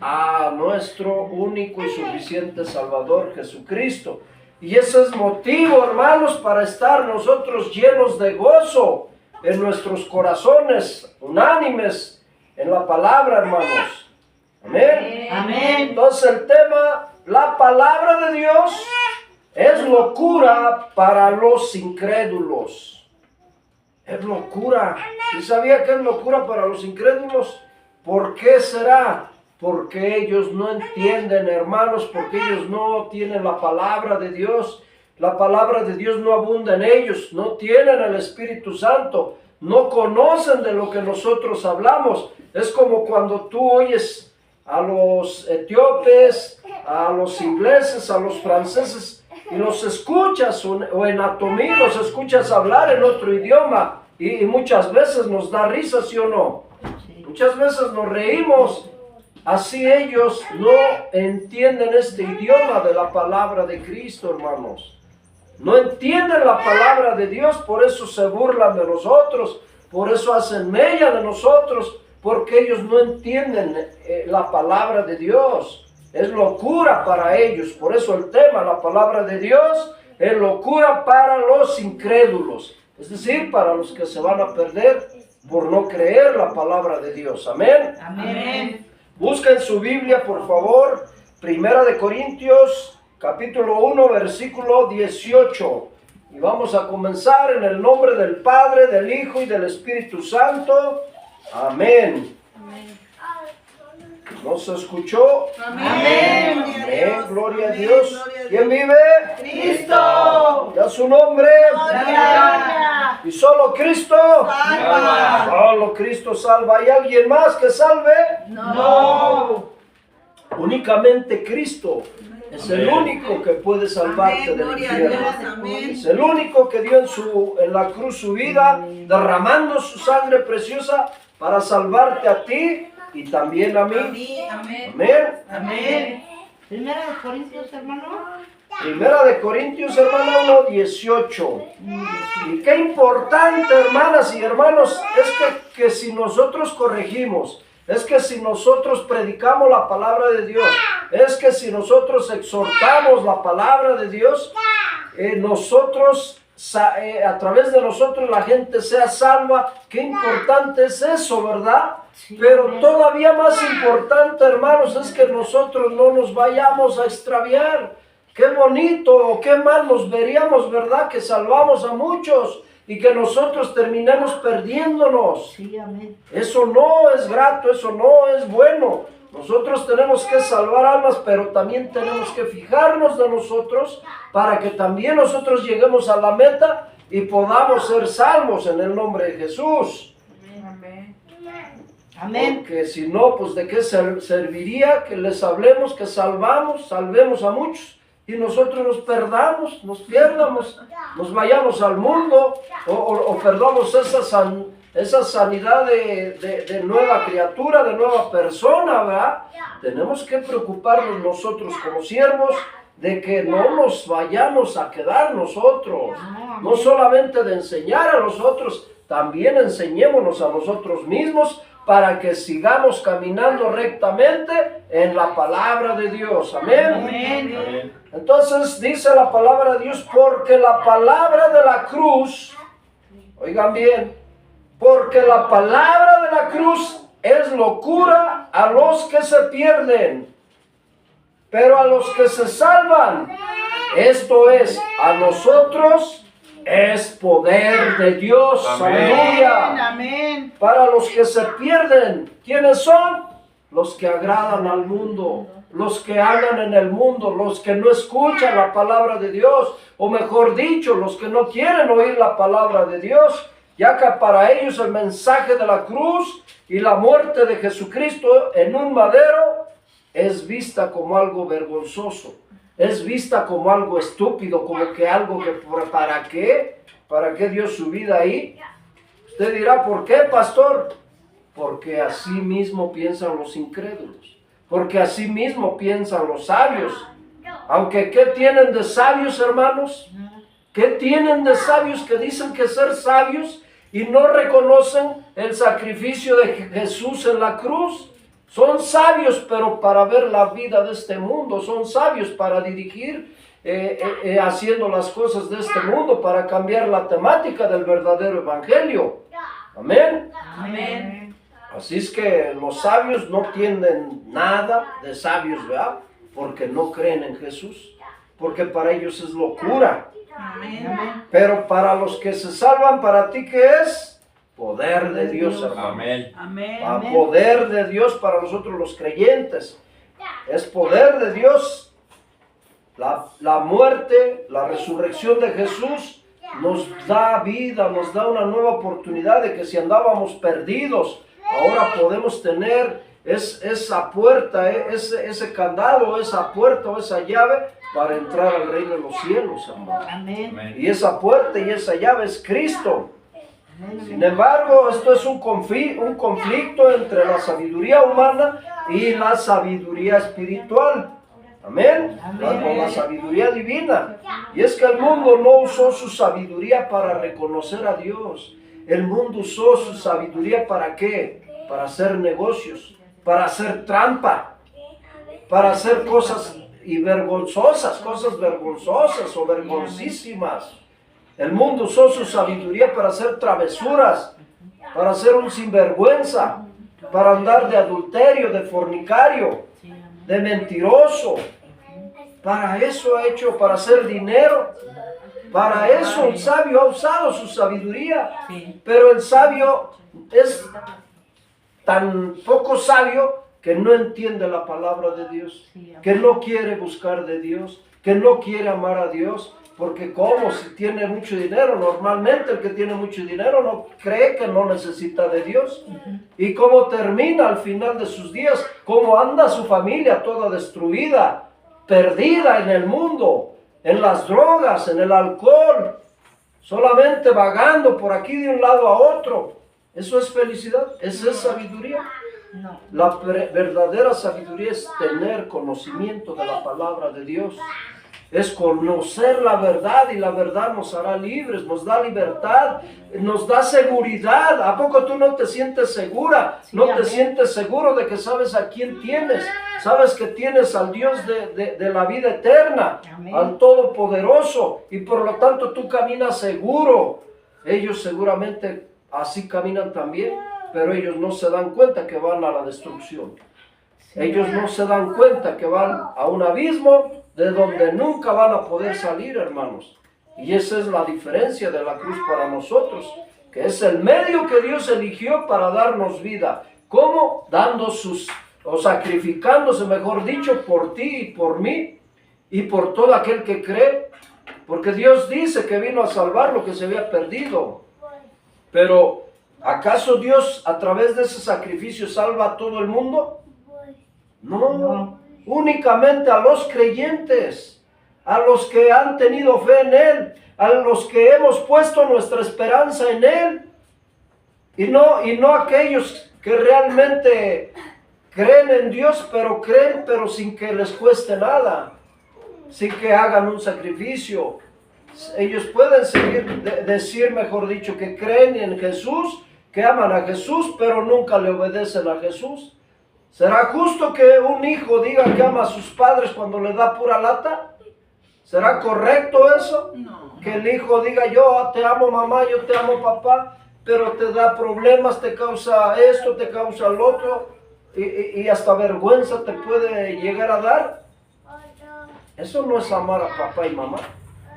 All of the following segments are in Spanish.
a nuestro único y suficiente Salvador Jesucristo. Y ese es motivo, hermanos, para estar nosotros llenos de gozo en nuestros corazones, unánimes en la palabra, hermanos. Amén. Amén. Entonces el tema, la palabra de Dios es locura para los incrédulos. Es locura. ¿Y sabía que es locura para los incrédulos? ¿Por qué será? Porque ellos no entienden, hermanos, porque ellos no tienen la palabra de Dios. La palabra de Dios no abunda en ellos, no tienen el Espíritu Santo, no conocen de lo que nosotros hablamos. Es como cuando tú oyes a los etíopes, a los ingleses, a los franceses, y los escuchas, o en Atomí los escuchas hablar en otro idioma, y muchas veces nos da risa, ¿sí o no? Muchas veces nos reímos. Así ellos no entienden este idioma de la palabra de Cristo, hermanos. No entienden la palabra de Dios, por eso se burlan de nosotros, por eso hacen mella de nosotros, porque ellos no entienden la palabra de Dios. Es locura para ellos. Por eso el tema, la palabra de Dios, es locura para los incrédulos. Es decir, para los que se van a perder por no creer la palabra de Dios. Amén. Amén. Busquen su Biblia, por favor. Primera de Corintios, capítulo 1, versículo 18. Y vamos a comenzar en el nombre del Padre, del Hijo y del Espíritu Santo. Amén. ¿No se escuchó? Amén. Amén. Gloria a Dios. ¿Quién vive? Cristo. ¿Ya su nombre? Gloria. ¿Y solo Cristo? Salva. Solo Cristo salva. ¿Hay alguien más que salve? No. Únicamente Cristo es el único que puede salvarte del infierno. Es el único que dio en la cruz su vida, derramando su sangre preciosa para salvarte a ti y también a mí. Amén. Amén. Primera de Corintios, hermano. Primera de Corintios, hermano, 1, 18. Y qué importante, hermanas y hermanos, es que si nosotros corregimos, es que si nosotros predicamos la palabra de Dios, es que si nosotros exhortamos la palabra de Dios, a través de nosotros la gente sea salva. Qué importante es eso, ¿verdad? Pero todavía más importante, hermanos, es que nosotros no nos vayamos a extraviar. Qué bonito, qué mal nos veríamos, ¿verdad? Que salvamos a muchos y que nosotros terminemos perdiéndonos. Sí, amén. Eso no es grato, eso no es bueno. Nosotros tenemos que salvar almas, pero también tenemos que fijarnos de nosotros para que también nosotros lleguemos a la meta y podamos ser salvos en el nombre de Jesús. Amén. Amén. Porque si no, pues de qué serviría que les hablemos, que salvemos a muchos y nosotros nos perdamos, nos pierdamos, nos vayamos al mundo o perdamos esa sanidad de nueva criatura, de nueva persona, ¿verdad? Tenemos que preocuparnos nosotros como siervos de que no nos vayamos a quedar nosotros, no solamente de enseñar a los otros, también enseñémonos a nosotros mismos para que sigamos caminando rectamente en la palabra de Dios. Amén. Amén. Entonces dice la palabra de Dios, porque la palabra de la cruz, oigan bien, porque la palabra de la cruz es locura a los que se pierden, pero a los que se salvan, esto es, a nosotros, es poder de Dios. Amén. Aleluya. Amén. Para los que se pierden, ¿quiénes son? Los que agradan al mundo, los que andan en el mundo, los que no escuchan la palabra de Dios, o mejor dicho, los que no quieren oír la palabra de Dios, ya que para ellos el mensaje de la cruz y la muerte de Jesucristo en un madero es vista como algo vergonzoso, es vista como algo estúpido, como que algo que ¿para qué? ¿Para qué dio su vida ahí? Usted dirá, ¿por qué, pastor? Porque así mismo piensan los incrédulos, porque así mismo piensan los sabios. Aunque, ¿qué tienen de sabios, hermanos? ¿Qué tienen de sabios que dicen que ser sabios y no reconocen el sacrificio de Jesús en la cruz? Son sabios, pero para ver la vida de este mundo. Son sabios para dirigir haciendo las cosas de este mundo, para cambiar la temática del verdadero evangelio. Amén. Amén. Así es que los sabios no tienen nada de sabios, ¿verdad? Porque no creen en Jesús. Porque para ellos es locura. Amén. Pero para los que se salvan, ¿para ti qué es? Poder de Dios, hermano. Amén. Amén. Poder de Dios para nosotros los creyentes. Es poder de Dios. La muerte, la resurrección de Jesús nos da vida, nos da una nueva oportunidad de que si andábamos perdidos, ahora podemos tener esa puerta, ese candado, esa puerta o esa llave para entrar al reino de los cielos, hermano. Amén. Y esa puerta y esa llave es Cristo. Sin embargo, esto es un conflicto entre la sabiduría humana y la sabiduría espiritual. Amén. Con la sabiduría divina. Y es que el mundo no usó su sabiduría para reconocer a Dios. El mundo usó su sabiduría ¿para qué? Para hacer negocios, para hacer trampa, para hacer cosas vergonzosas o vergonzísimas. El mundo usó su sabiduría para hacer travesuras, para ser un sinvergüenza, para andar de adulterio, de fornicario, de mentiroso. Para eso ha hecho, para hacer dinero. Para eso el sabio ha usado su sabiduría. Pero el sabio es tan poco sabio que no entiende la palabra de Dios, que no quiere buscar de Dios, que no quiere amar a Dios. Porque como si tiene mucho dinero, normalmente el que tiene mucho dinero no cree que no necesita de Dios. Y cómo termina al final de sus días, cómo anda su familia toda destruida, perdida en el mundo, en las drogas, en el alcohol, solamente vagando por aquí de un lado a otro. ¿Eso es felicidad? ¿Eso es sabiduría? No. La verdadera sabiduría es tener conocimiento de la palabra de Dios. Es conocer la verdad y la verdad nos hará libres, nos da libertad, nos da seguridad. ¿A poco tú no te sientes segura? Sí, ¿No te amén. sientes seguro de que sabes a quién tienes? Sabes que tienes al Dios de la vida eterna, Amén. al Todopoderoso, y por lo tanto tú caminas seguro. Ellos seguramente así caminan también, pero ellos no se dan cuenta que van a la destrucción. Ellos no se dan cuenta que van a un abismo de donde nunca van a poder salir, hermanos. Y esa es la diferencia de la cruz para nosotros, que es el medio que Dios eligió para darnos vida. ¿Cómo? Sacrificándose, mejor dicho, por ti y por mí y por todo aquel que cree. Porque Dios dice que vino a salvar lo que se había perdido. Pero, ¿acaso Dios a través de ese sacrificio salva a todo el mundo? No. Únicamente a los creyentes, a los que han tenido fe en Él, a los que hemos puesto nuestra esperanza en Él, y no aquellos que realmente creen en Dios, pero sin que les cueste nada, sin que hagan un sacrificio. Ellos pueden decir, mejor dicho, que creen en Jesús, que aman a Jesús, pero nunca le obedecen a Jesús. ¿Será justo que un hijo diga que ama a sus padres cuando le da pura lata? ¿Será correcto eso? No. Que el hijo diga, yo te amo mamá, yo te amo papá, pero te da problemas, te causa esto, te causa lo otro, y hasta vergüenza te puede llegar a dar. Eso no es amar a papá y mamá.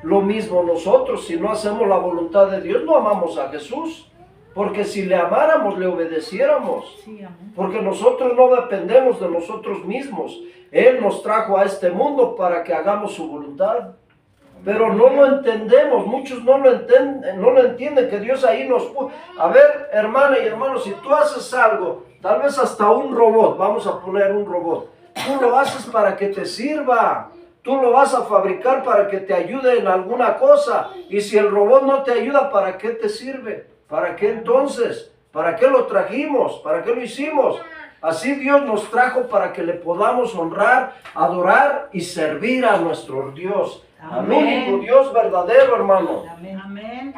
Lo mismo nosotros, si no hacemos la voluntad de Dios, no amamos a Jesús. Porque si le amáramos, le obedeciéramos. Sí, amén. Porque nosotros no dependemos de nosotros mismos. Él nos trajo a este mundo para que hagamos su voluntad. Pero no lo entendemos, muchos no lo entienden, que Dios ahí nos puso. A ver, hermana y hermano, si tú haces algo, tal vez hasta un robot, vamos a poner un robot, tú lo haces para que te sirva. Tú lo vas a fabricar para que te ayude en alguna cosa. Y si el robot no te ayuda, ¿para qué te sirve? ¿Para qué entonces? ¿Para qué lo trajimos? ¿Para qué lo hicimos? Así Dios nos trajo para que le podamos honrar, adorar y servir a nuestro Dios. Al único Dios verdadero, hermano. Amén. Amén.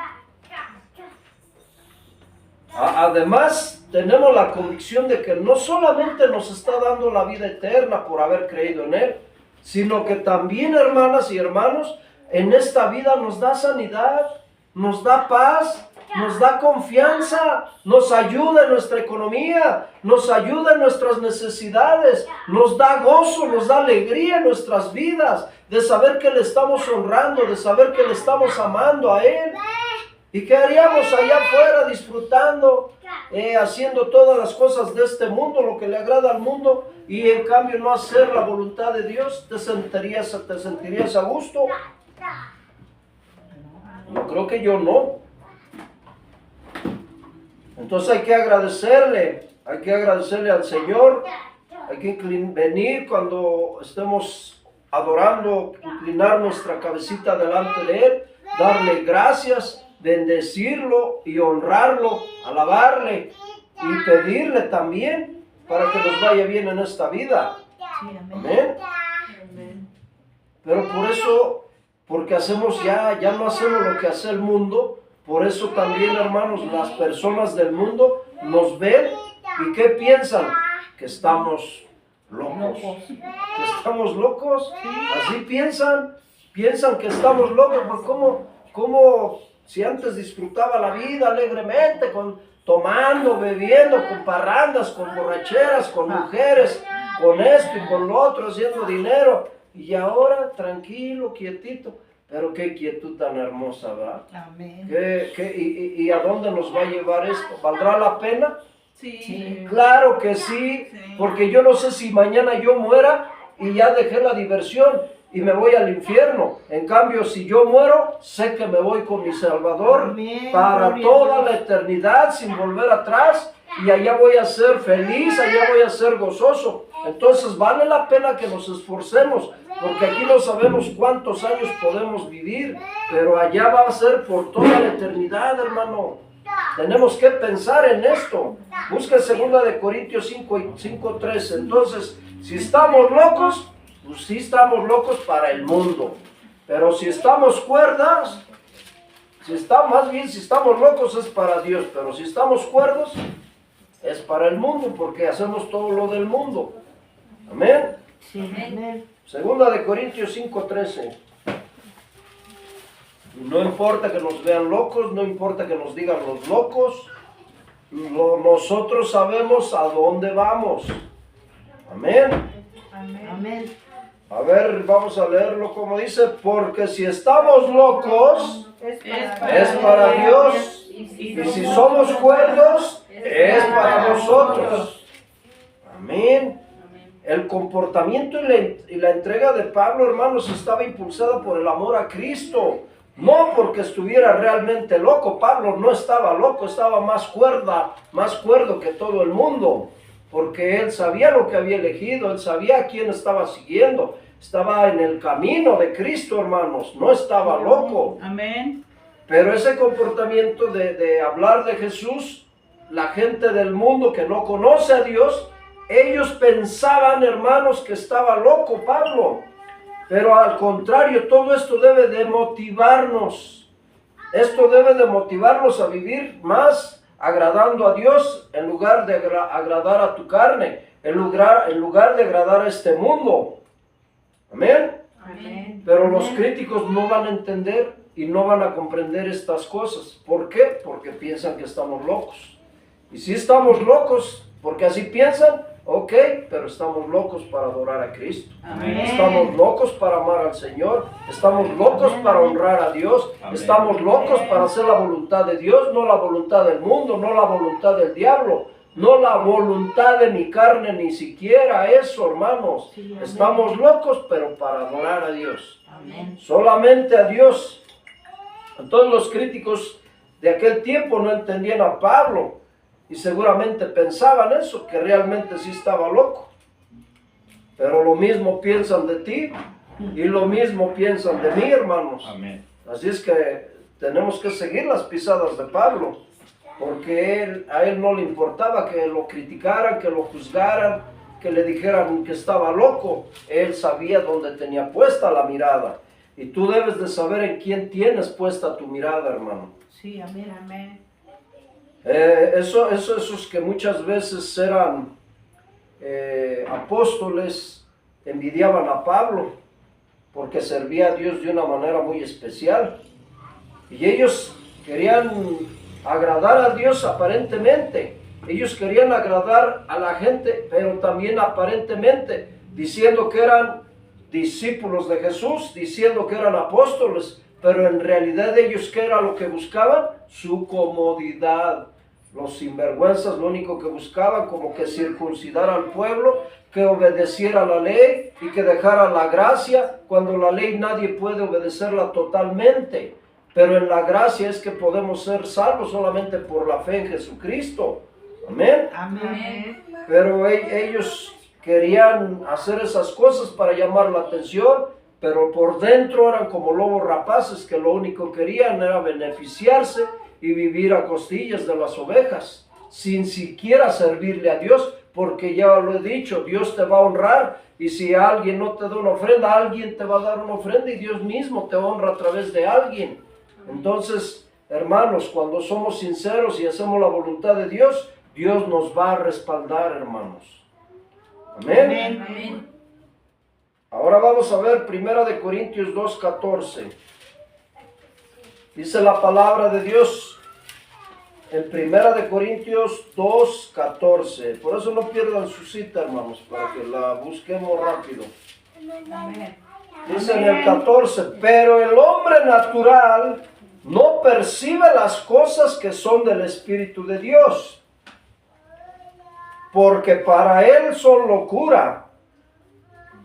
Además, tenemos la convicción de que no solamente nos está dando la vida eterna por haber creído en Él, sino que también, hermanas y hermanos, en esta vida nos da sanidad, nos da paz, nos da confianza, nos ayuda en nuestra economía, nos ayuda en nuestras necesidades, nos da gozo, nos da alegría en nuestras vidas, de saber que le estamos honrando, de saber que le estamos amando a Él. ¿Y qué haríamos allá afuera disfrutando, haciendo todas las cosas de este mundo, lo que le agrada al mundo, y en cambio no hacer la voluntad de Dios? ¿Te sentirías a gusto? Yo creo que yo no. Entonces hay que agradecerle al Señor, hay que venir cuando estemos adorando, inclinar nuestra cabecita delante de Él, darle gracias, bendecirlo y honrarlo, alabarle y pedirle también para que nos vaya bien en esta vida. Amén. Pero por eso, porque hacemos ya no hacemos lo que hace el mundo, por eso también, hermanos, las personas del mundo nos ven y ¿qué piensan? Que estamos locos. Que estamos locos. Así piensan que estamos locos. Pues ¿cómo si antes disfrutaba la vida alegremente, tomando, bebiendo, con parrandas, con borracheras, con mujeres, con esto y con lo otro, haciendo dinero, y ahora tranquilo, quietito? Pero qué quietud tan hermosa, ¿verdad? Amén. ¿Y a dónde nos va a llevar esto? ¿Valdrá la pena? Sí. Claro que sí, porque yo no sé si mañana yo muera y ya dejé la diversión y me voy al infierno. En cambio, si yo muero, sé que me voy con mi Salvador. Amén. Para toda la eternidad, sin volver atrás, y allá voy a ser feliz, allá voy a ser gozoso. Entonces vale la pena que nos esforcemos, porque aquí no sabemos cuántos años podemos vivir, pero allá va a ser por toda la eternidad, hermano. Tenemos que pensar en esto. Busca 2 de Corintios 5:13. Entonces, si estamos locos, pues sí estamos locos para el mundo. Pero si estamos cuerdas, si estamos locos es para Dios. Pero si estamos cuerdos, es para el mundo, porque hacemos todo lo del mundo. Amén. Sí. Amén. 2 de Corintios 5:13. No importa que nos vean locos, no importa que nos digan los locos, nosotros sabemos a dónde vamos. Amén. Amén. A ver, vamos a leerlo como dice: porque si estamos locos, es para Dios, y si somos cuerdos, es para nosotros. Amén. El comportamiento y la entrega de Pablo, hermanos, estaba impulsada por el amor a Cristo. No porque estuviera realmente loco. Pablo no estaba loco, estaba más cuerdo que todo el mundo. Porque él sabía lo que había elegido, él sabía a quién estaba siguiendo. Estaba en el camino de Cristo, hermanos, no estaba loco. Amén. Pero ese comportamiento de hablar de Jesús, la gente del mundo que no conoce a Dios, ellos pensaban, hermanos, que estaba loco Pablo. Pero al contrario, todo esto debe de motivarnos. Esto debe de motivarnos a vivir más agradando a Dios en lugar de agradar a tu carne, en lugar de agradar a este mundo. Amén. Amén. Pero los críticos no van a entender y no van a comprender estas cosas. ¿Por qué? Porque piensan que estamos locos. Y si estamos locos, porque así piensan, ok, pero estamos locos para adorar a Cristo. Amén. Estamos locos para amar al Señor. Estamos locos para honrar a Dios. Amén. Estamos locos para hacer la voluntad de Dios, no la voluntad del mundo, no la voluntad del diablo, no la voluntad de mi carne, ni siquiera eso, hermanos. Sí, amén. Estamos locos, pero para adorar a Dios. Amén. Solamente a Dios. Entonces los críticos de aquel tiempo no entendían a Pablo y seguramente pensaban eso, que realmente sí estaba loco. Pero lo mismo piensan de ti y lo mismo piensan de mí, hermanos. Amén. Así es que tenemos que seguir las pisadas de Pablo, porque a él no le importaba que lo criticaran, que lo juzgaran, que le dijeran que estaba loco. Él sabía dónde tenía puesta la mirada. Y tú debes de saber en quién tienes puesta tu mirada, hermano. Sí, amén. Amén. Esos que muchas veces eran apóstoles envidiaban a Pablo porque servía a Dios de una manera muy especial. Y ellos querían agradar a Dios aparentemente. Ellos querían agradar a la gente, pero también aparentemente, diciendo que eran discípulos de Jesús, diciendo que eran apóstoles, pero en realidad ellos, ¿qué era lo que buscaban? Su comodidad. Los sinvergüenzas lo único que buscaban, como que circuncidar al pueblo, que obedeciera la ley y que dejara la gracia, cuando la ley nadie puede obedecerla totalmente. Pero en la gracia es que podemos ser salvos solamente por la fe en Jesucristo. Amén. Amén. Pero ellos querían hacer esas cosas para llamar la atención, pero por dentro eran como lobos rapaces que lo único que querían era beneficiarse y vivir a costillas de las ovejas, sin siquiera servirle a Dios, porque ya lo he dicho, Dios te va a honrar, y si alguien no te da una ofrenda, alguien te va a dar una ofrenda, y Dios mismo te honra a través de alguien. Entonces, hermanos, cuando somos sinceros y hacemos la voluntad de Dios, Dios nos va a respaldar, hermanos. Amén. Amén. Ahora vamos a ver 1 Corintios 2:14. Dice la palabra de Dios en 1 Corintios 2:14. Por eso no pierdan su cita, hermanos, para que la busquemos rápido. Amén. Dice en el 14, pero el hombre natural no percibe las cosas que son del Espíritu de Dios, porque para él son locura,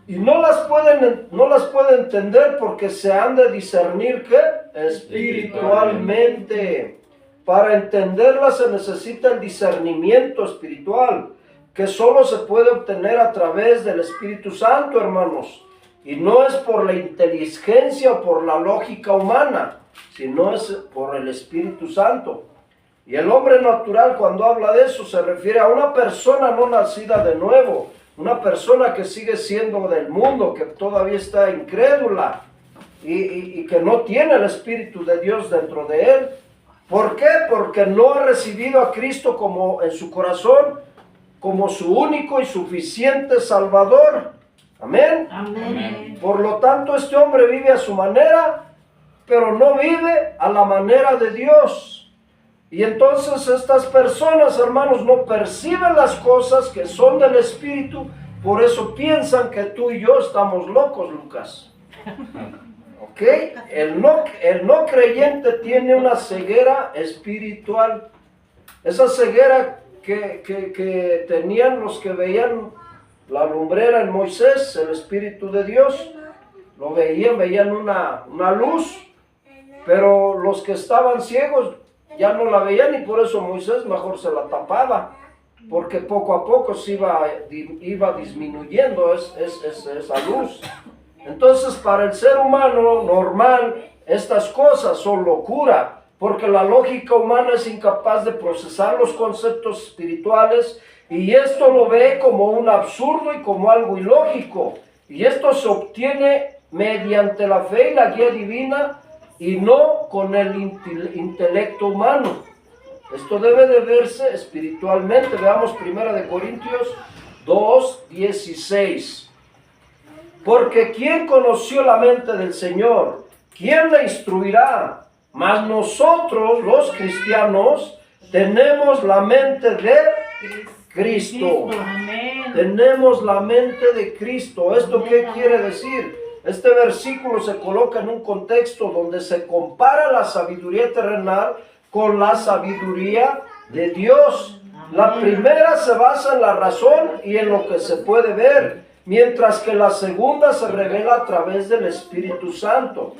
y no las puede entender porque se han de discernir ¿qué? Espiritualmente. Para entenderlas se necesita el discernimiento espiritual, que solo se puede obtener a través del Espíritu Santo, hermanos. Y no es por la inteligencia o por la lógica humana, sino es por el Espíritu Santo. Y el hombre natural, cuando habla de eso, se refiere a una persona no nacida de nuevo, una persona que sigue siendo del mundo, que todavía está incrédula y que no tiene el Espíritu de Dios dentro de él. ¿Por qué? Porque no ha recibido a Cristo como en su corazón, como su único y suficiente Salvador. Amén. Amén. Por lo tanto, este hombre vive a su manera, pero no vive a la manera de Dios. Y entonces estas personas, hermanos, no perciben las cosas que son del Espíritu, por eso piensan que tú y yo estamos locos, Lucas. ¿Ok? El no creyente tiene una ceguera espiritual. Esa ceguera que tenían los que veían la lumbrera en Moisés, el Espíritu de Dios, lo veían una luz, pero los que estaban ciegos ya no la veían y por eso Moisés mejor se la tapaba, porque poco a poco se iba disminuyendo esa luz. Entonces, para el ser humano normal, estas cosas son locura, porque la lógica humana es incapaz de procesar los conceptos espirituales, y esto lo ve como un absurdo y como algo ilógico. Y esto se obtiene mediante la fe y la guía divina, y no con el intelecto humano. Esto debe de verse espiritualmente. Veamos 1 Corintios 2:16. Porque ¿quién conoció la mente del Señor? ¿Quién le instruirá? Mas nosotros, los cristianos, tenemos la mente de Cristo. Amén. Tenemos la mente de Cristo. ¿Esto qué quiere decir? Este versículo se coloca en un contexto donde se compara la sabiduría terrenal con la sabiduría de Dios. La primera se basa en la razón y en lo que se puede ver, mientras que la segunda se revela a través del Espíritu Santo.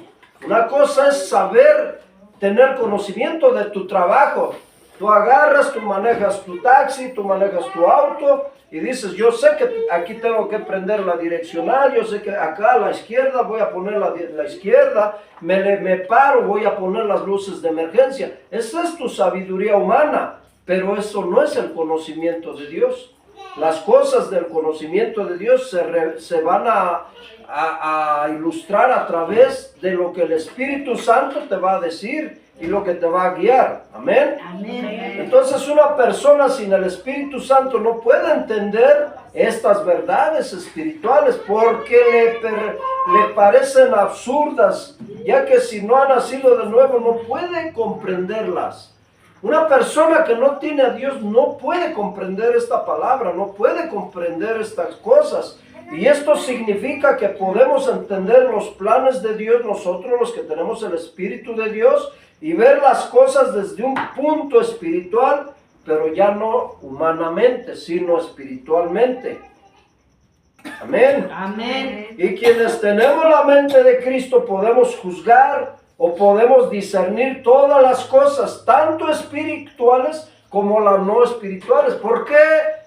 Una cosa es saber, tener conocimiento de tu trabajo. Tú agarras, tú manejas tu taxi, tú manejas tu auto y dices, yo sé que aquí tengo que prender la direccional, yo sé que acá a la izquierda voy a poner la izquierda, me paro, voy a poner las luces de emergencia. Esa es tu sabiduría humana, pero eso no es el conocimiento de Dios. Las cosas del conocimiento de Dios se van a ilustrar a través de lo que el Espíritu Santo te va a decir. y lo que te va a guiar. Amén. Amén. Entonces una persona sin el Espíritu Santo no puede entender estas verdades espirituales porque le parecen absurdas, ya que si no ha nacido de nuevo no puede comprenderlas. Una persona que no tiene a Dios no puede comprender esta palabra, no puede comprender estas cosas. Y esto significa que podemos entender los planes de Dios nosotros, los que tenemos el Espíritu de Dios, y ver las cosas desde un punto espiritual, pero ya no humanamente, sino espiritualmente. Amén. Amén. Y quienes tenemos la mente de Cristo podemos juzgar o podemos discernir todas las cosas, tanto espirituales como las no espirituales. ¿Por qué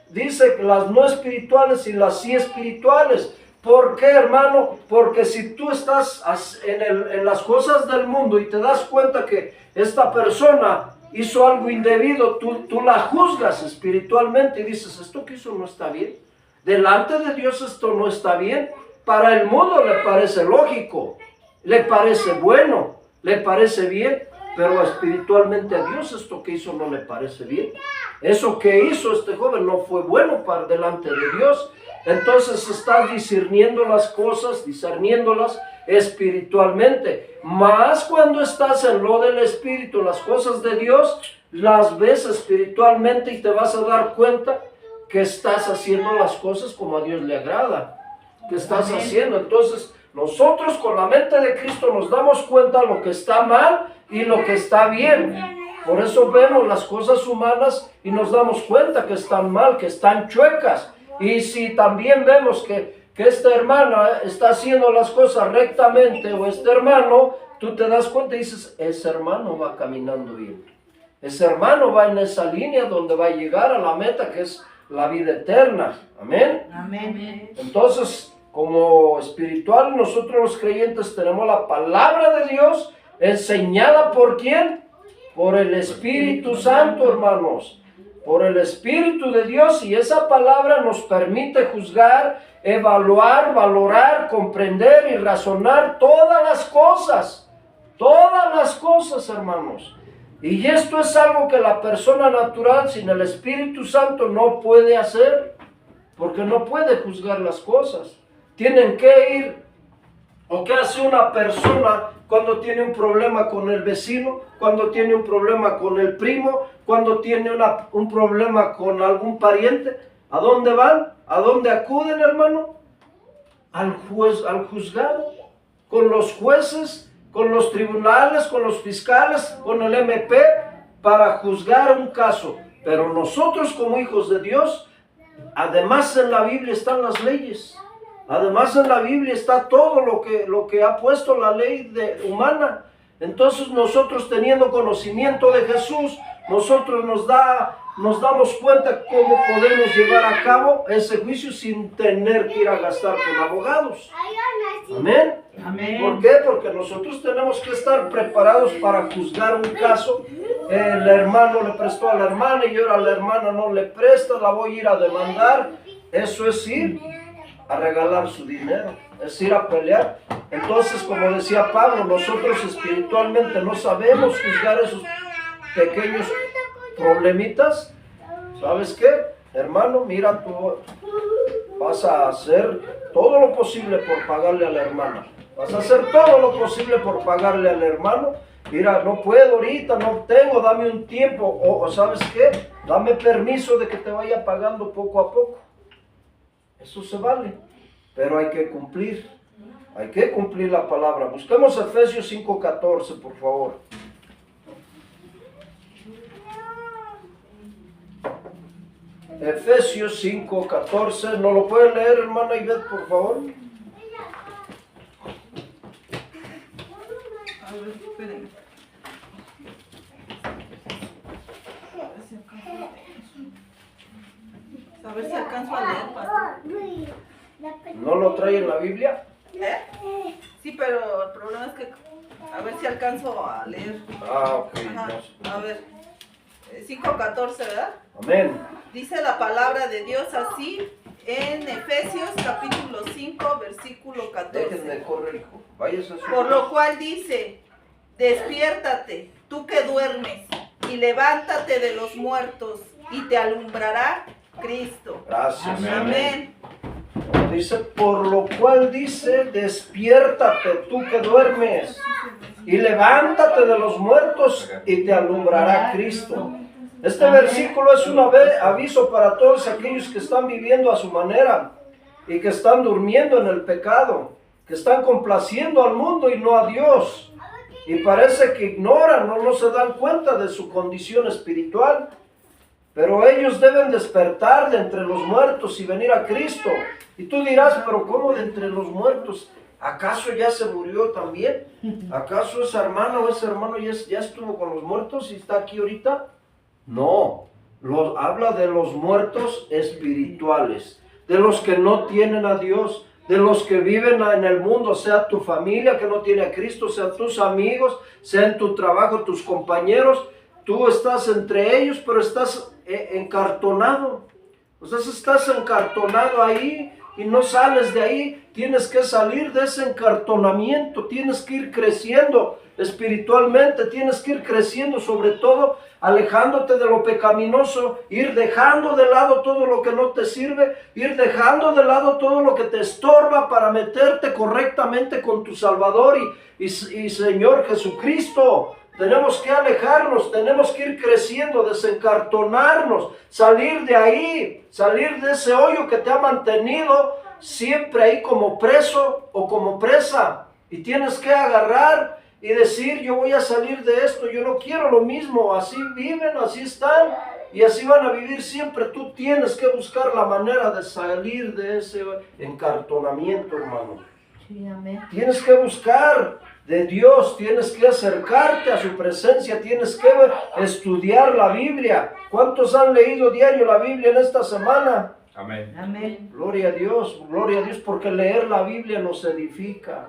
dice las no espirituales y las sí espirituales? ¿Por qué, hermano? Porque si tú estás en las cosas del mundo y te das cuenta que esta persona hizo algo indebido, tú la juzgas espiritualmente y dices, esto que hizo no está bien. Delante de Dios esto no está bien. Para el mundo le parece lógico, le parece bueno, le parece bien, pero espiritualmente a Dios esto que hizo no le parece bien. Eso que hizo este joven no fue bueno para delante de Dios. Entonces estás discerniendo las cosas, discerniéndolas espiritualmente. Más cuando estás en lo del Espíritu, las cosas de Dios, las ves espiritualmente y te vas a dar cuenta que estás haciendo las cosas como a Dios le agrada. Que estás haciendo. Entonces nosotros con la mente de Cristo nos damos cuenta de lo que está mal y lo que está bien. Por eso vemos las cosas humanas y nos damos cuenta que están mal, que están chuecas. Y si también vemos que esta hermana está haciendo las cosas rectamente o este hermano, tú te das cuenta y dices, ese hermano va caminando bien. Ese hermano va en esa línea donde va a llegar a la meta que es la vida eterna. Amén. Amén. Entonces, como espiritual, nosotros los creyentes tenemos la palabra de Dios enseñada ¿por quién? Por el Espíritu Santo, hermanos. Por el Espíritu de Dios, y esa palabra nos permite juzgar, evaluar, valorar, comprender y razonar todas las cosas, hermanos. Y esto es algo que la persona natural sin el Espíritu Santo no puede hacer, porque no puede juzgar las cosas. Tienen que ir, o qué hace una persona cuando tiene un problema con el vecino, cuando tiene un problema con el primo, cuando tiene un problema con algún pariente. ¿A dónde van? ¿A dónde acuden, hermano? Al juzgado, con los jueces, con los tribunales, con los fiscales, con el MP, para juzgar un caso. Pero nosotros como hijos de Dios, además en la Biblia están las leyes. Además en la Biblia está todo lo que ha puesto la ley humana. Entonces nosotros, teniendo conocimiento de Jesús, nosotros nos damos cuenta cómo podemos llevar a cabo ese juicio sin tener que ir a gastar con abogados. Amén. Amén. ¿Por qué? Porque nosotros tenemos que estar preparados para juzgar un caso. El hermano le prestó a la hermana y ahora la hermana no le presta, la voy a ir a demandar. Eso es ir a regalar su dinero, es ir a pelear. Entonces, como decía Pablo, nosotros espiritualmente no sabemos juzgar esos pequeños problemitas. ¿Sabes qué? Hermano, mira, tú vas a hacer todo lo posible por pagarle a la hermana. Vas a hacer todo lo posible por pagarle al hermano. Mira, no puedo ahorita, no tengo, dame un tiempo. O ¿sabes qué? Dame permiso de que te vaya pagando poco a poco. Eso se vale, pero hay que cumplir la palabra. Busquemos Efesios 5:14, por favor. Efesios 5:14, ¿no lo puede leer, hermana Ivette, por favor? A ver, espérenme. A ver si alcanzo a leer, pastor. ¿No lo trae en la Biblia? ¿Eh? Sí, pero el problema es que a ver si alcanzo a leer. Ah, ok. Ajá. No. A ver, 5:14, ¿verdad? Amén. Dice la palabra de Dios así en Efesios capítulo 5, versículo 14. Déjenme correr, hijo. Váyase a su Por lo cual dice, despiértate, tú que duermes, y levántate de los muertos, y te alumbrará Cristo. Gracias. Amén. Dice, por lo cual dice, despiértate tú que duermes y levántate de los muertos y te alumbrará Cristo. Este versículo es un aviso para todos aquellos que están viviendo a su manera y que están durmiendo en el pecado, que están complaciendo al mundo y no a Dios. Y parece que ignoran o no se dan cuenta de su condición espiritual. Pero ellos deben despertar de entre los muertos y venir a Cristo. Y tú dirás, pero ¿cómo de entre los muertos? ¿Acaso ya se murió también? ¿Acaso ese hermano ya estuvo con los muertos y está aquí ahorita? No, habla de los muertos espirituales, de los que no tienen a Dios, de los que viven en el mundo, sea tu familia que no tiene a Cristo, sea tus amigos, sea en tu trabajo, tus compañeros. Tú estás entre ellos, pero estás encartonado. Entonces estás encartonado ahí y no sales de ahí. Tienes que salir de ese encartonamiento, tienes que ir creciendo espiritualmente, tienes que ir creciendo, sobre todo alejándote de lo pecaminoso, ir dejando de lado todo lo que no te sirve, ir dejando de lado todo lo que te estorba para meterte correctamente con tu Salvador y Señor Jesucristo. Tenemos que alejarnos, tenemos que ir creciendo, desencartonarnos, salir de ahí, salir de ese hoyo que te ha mantenido siempre ahí como preso o como presa. Y tienes que agarrar y decir, yo voy a salir de esto, yo no quiero lo mismo, así viven, así están y así van a vivir siempre. Tú tienes que buscar la manera de salir de ese encartonamiento, hermano. Sí, amén. Tienes que buscar de Dios, tienes que acercarte a su presencia, tienes que estudiar la Biblia. ¿Cuántos han leído diario la Biblia en esta semana? Amén. Amén. Gloria a Dios, porque leer la Biblia nos edifica.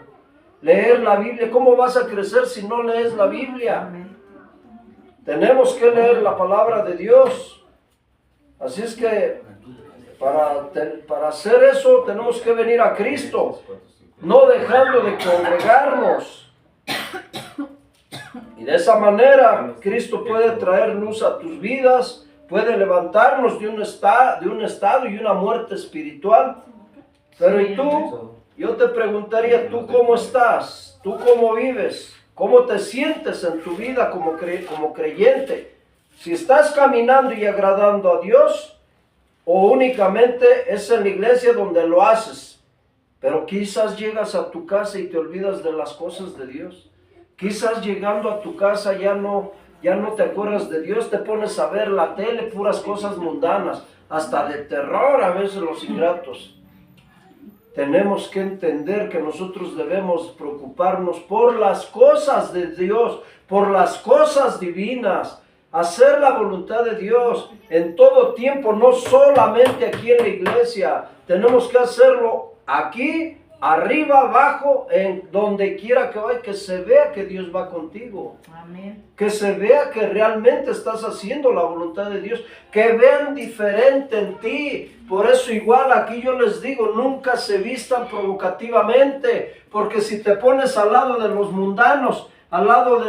Leer la Biblia, ¿cómo vas a crecer si no lees la Biblia? Amén. Tenemos que leer la palabra de Dios. Así es que para hacer eso tenemos que venir a Cristo, no dejando de congregarnos. Y de esa manera Cristo puede traer luz a tus vidas, puede levantarnos de un estado y una muerte espiritual. Pero ¿y tú? Yo te preguntaría, ¿tú cómo estás? ¿Tú cómo vives? ¿Cómo te sientes en tu vida como creyente? Si estás caminando y agradando a Dios, o únicamente es en la iglesia donde lo haces, pero quizás llegas a tu casa y te olvidas de las cosas de Dios. Quizás llegando a tu casa ya no te acuerdas de Dios, te pones a ver la tele, puras cosas mundanas, hasta de terror a veces los ingratos. Tenemos que entender que nosotros debemos preocuparnos por las cosas de Dios, por las cosas divinas, hacer la voluntad de Dios en todo tiempo, no solamente aquí en la iglesia. Tenemos que hacerlo aquí, arriba, abajo, en donde quiera que vaya, que se vea que Dios va contigo. Amén. Que se vea que realmente estás haciendo la voluntad de Dios, que vean diferente en ti. Por eso igual aquí yo les digo, nunca se vistan provocativamente, porque si te pones al lado de los mundanos, al lado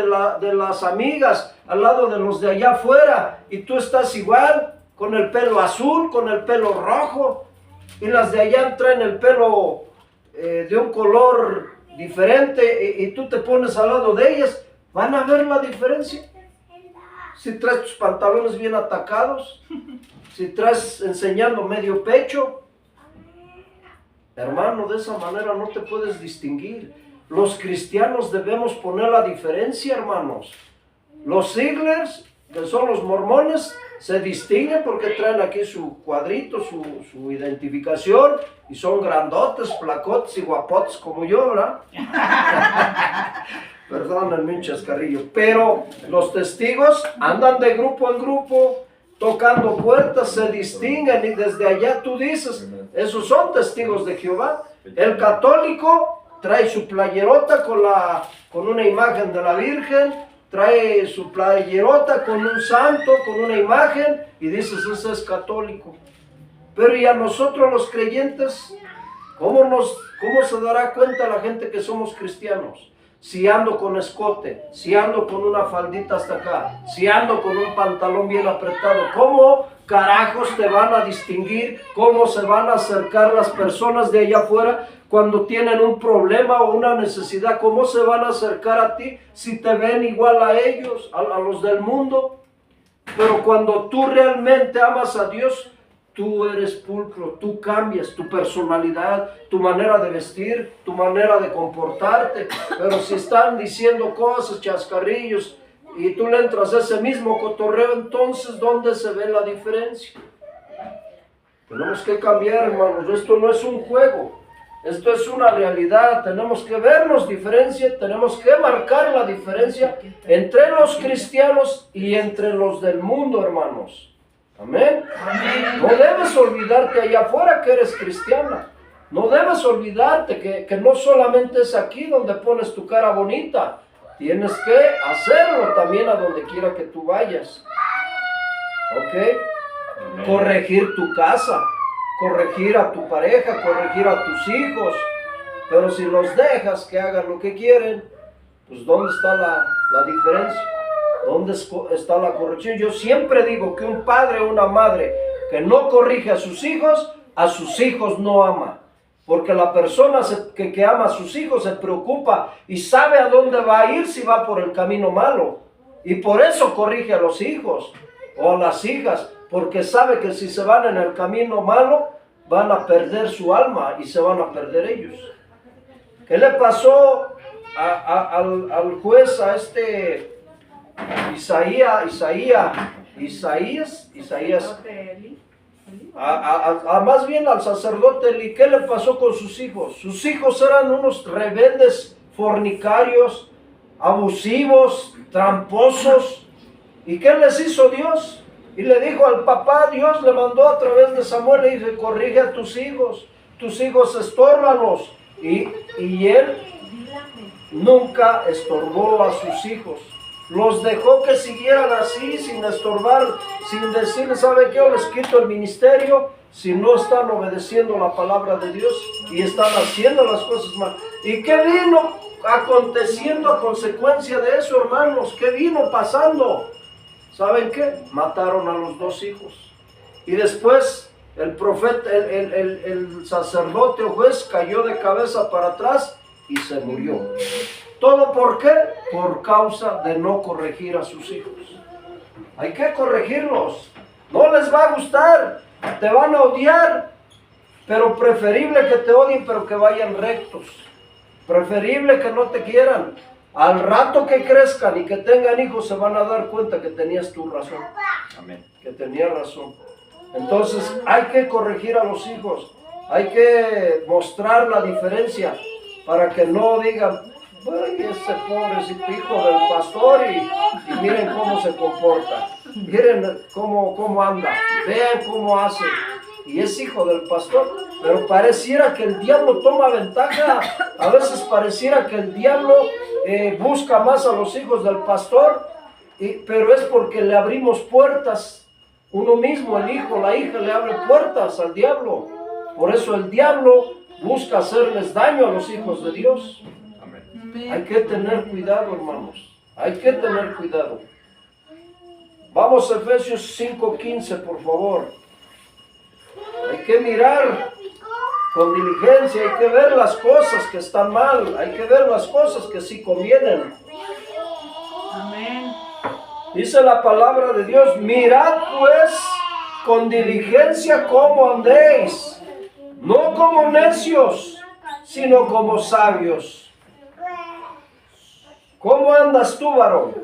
de las amigas, al lado de los de allá afuera, y tú estás igual, con el pelo azul, con el pelo rojo, y las de allá traen el pelo de un color diferente, y tú te pones al lado de ellas, ¿van a ver la diferencia? Si traes tus pantalones bien atacados, si traes enseñando medio pecho, hermano, de esa manera no te puedes distinguir. Los cristianos debemos poner la diferencia, hermanos. Los Ziglers, que son los mormones, se distinguen porque traen aquí su cuadrito, su identificación, y son grandotes, flacotes y guapotes como yo, ¿verdad? Perdónenme un chascarrillo. Pero los testigos andan de grupo en grupo, tocando puertas, se distinguen, y desde allá tú dices, esos son testigos de Jehová. El católico trae su playerota con una imagen de la Virgen, trae su playerota con un santo, con una imagen, y dices, ese es católico. Pero y a nosotros los creyentes, ¿cómo se dará cuenta la gente que somos cristianos? si ando con escote, si ando con una faldita hasta acá, si ando con un pantalón bien apretado? ¿Cómo carajos te van a distinguir? ¿Cómo se van a acercar las personas de allá afuera cuando tienen un problema o una necesidad? ¿Cómo se van a acercar a ti si te ven igual a ellos, a los del mundo? Pero cuando tú realmente amas a Dios, tú eres pulcro, tú cambias tu personalidad, tu manera de vestir, tu manera de comportarte. Pero si están diciendo cosas, chascarrillos, y tú le entras a ese mismo cotorreo, entonces ¿dónde se ve la diferencia? Tenemos que cambiar, hermanos. Esto no es un juego, esto es una realidad. Tenemos que vernos diferencia, tenemos que marcar la diferencia entre los cristianos y entre los del mundo, hermanos. Amén. Amén. No debes olvidarte allá afuera que eres cristiana. No debes olvidarte que no solamente es aquí donde pones tu cara bonita. Tienes que hacerlo también a donde quiera que tú vayas. ¿Ok? Corregir tu casa, corregir a tu pareja, corregir a tus hijos. Pero si los dejas que hagan lo que quieren, pues ¿dónde está la diferencia? ¿Dónde está la corrección? Yo siempre digo que un padre o una madre que no corrige a sus hijos no ama. Porque la persona que ama a sus hijos se preocupa y sabe a dónde va a ir si va por el camino malo. Y por eso corrige a los hijos o a las hijas, porque sabe que si se van en el camino malo, van a perder su alma y se van a perder ellos. ¿Qué le pasó al juez, a Isaías, más bien al sacerdote Eli? ¿Qué le pasó con sus hijos? Sus hijos eran unos rebeldes, fornicarios, abusivos, tramposos. ¿Y qué les hizo Dios? Y le dijo al papá, Dios le mandó a través de Samuel, le dice: corrige a tus hijos estórbalos. Y él nunca estorbó a sus hijos. Los dejó que siguieran así, sin estorbar, sin decirles: ¿sabe qué? Yo les quito el ministerio, si no están obedeciendo la palabra de Dios y están haciendo las cosas mal. ¿Y qué vino aconteciendo a consecuencia de eso, hermanos? ¿Qué vino pasando? ¿Saben qué? Mataron a los 2 hijos. Y después el profeta, el sacerdote o juez cayó de cabeza para atrás y se murió. ¿Todo por qué? Por causa de no corregir a sus hijos. Hay que corregirlos. No les va a gustar, te van a odiar, pero preferible que te odien, pero que vayan rectos. Preferible que no te quieran. Al rato que crezcan y que tengan hijos, se van a dar cuenta que tenías tu razón. Amén. Que tenías razón. Entonces hay que corregir a los hijos. Hay que mostrar la diferencia para que no digan: ay, ese pobrecito hijo del pastor, y miren cómo se comporta, miren cómo anda, vean cómo hace, y es hijo del pastor. Pero pareciera que el diablo toma ventaja. A veces pareciera que el diablo busca más a los hijos del pastor, pero es porque le abrimos puertas. Uno mismo, el hijo, la hija, le abre puertas al diablo. Por eso el diablo busca hacerles daño a los hijos de Dios. Hay que tener cuidado, hermanos. Hay que tener cuidado. Vamos a Efesios 5:15, por favor. Hay que mirar con diligencia, hay que ver las cosas que están mal, hay que ver las cosas que sí convienen. Amén. Dice la palabra de Dios: mirad pues con diligencia cómo andéis, no como necios, sino como sabios. ¿Cómo andas tú, varón?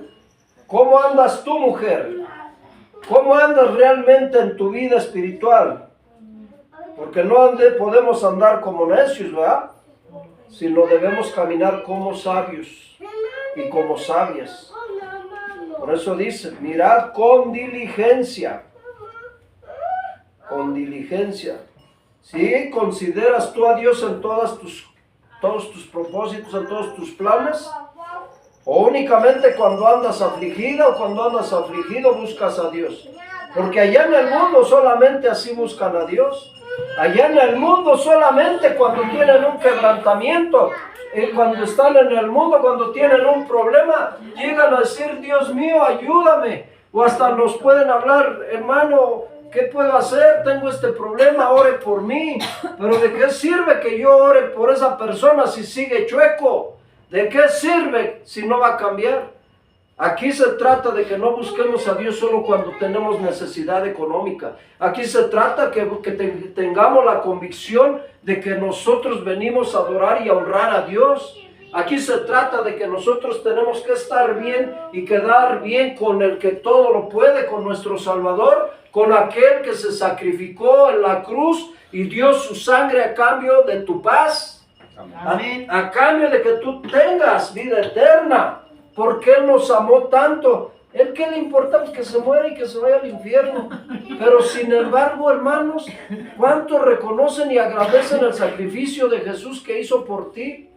¿Cómo andas tú, mujer? ¿Cómo andas realmente en tu vida espiritual? Porque no podemos andar como necios, ¿verdad? Sino debemos caminar como sabios y como sabias. Por eso dice: mirad con diligencia. Con diligencia. Si consideras tú a Dios en todos tus propósitos, en todos tus planes, o únicamente cuando andas afligida o cuando andas afligido buscas a Dios. Porque allá en el mundo solamente así buscan a Dios. Allá en el mundo solamente cuando tienen un quebrantamiento, cuando están en el mundo, cuando tienen un problema, llegan a decir, Dios mío, ayúdame. O hasta nos pueden hablar, hermano, ¿qué puedo hacer? Tengo este problema, ore por mí. Pero ¿de qué sirve que yo ore por esa persona si sigue chueco? ¿De qué sirve si no va a cambiar? Aquí se trata de que no busquemos a Dios solo cuando tenemos necesidad económica. Aquí se trata que tengamos la convicción de que nosotros venimos a adorar y a honrar a Dios. Aquí se trata de que nosotros tenemos que estar bien y quedar bien con el que todo lo puede, con nuestro Salvador, con aquel que se sacrificó en la cruz y dio su sangre a cambio de tu paz. Amén. A cambio de que tú tengas vida eterna. Porque Él nos amó tanto. ¿Él qué le importa? Pues que se muera y que se vaya al infierno. Pero sin embargo, hermanos, ¿cuántos reconocen y agradecen el sacrificio de Jesús que hizo por ti?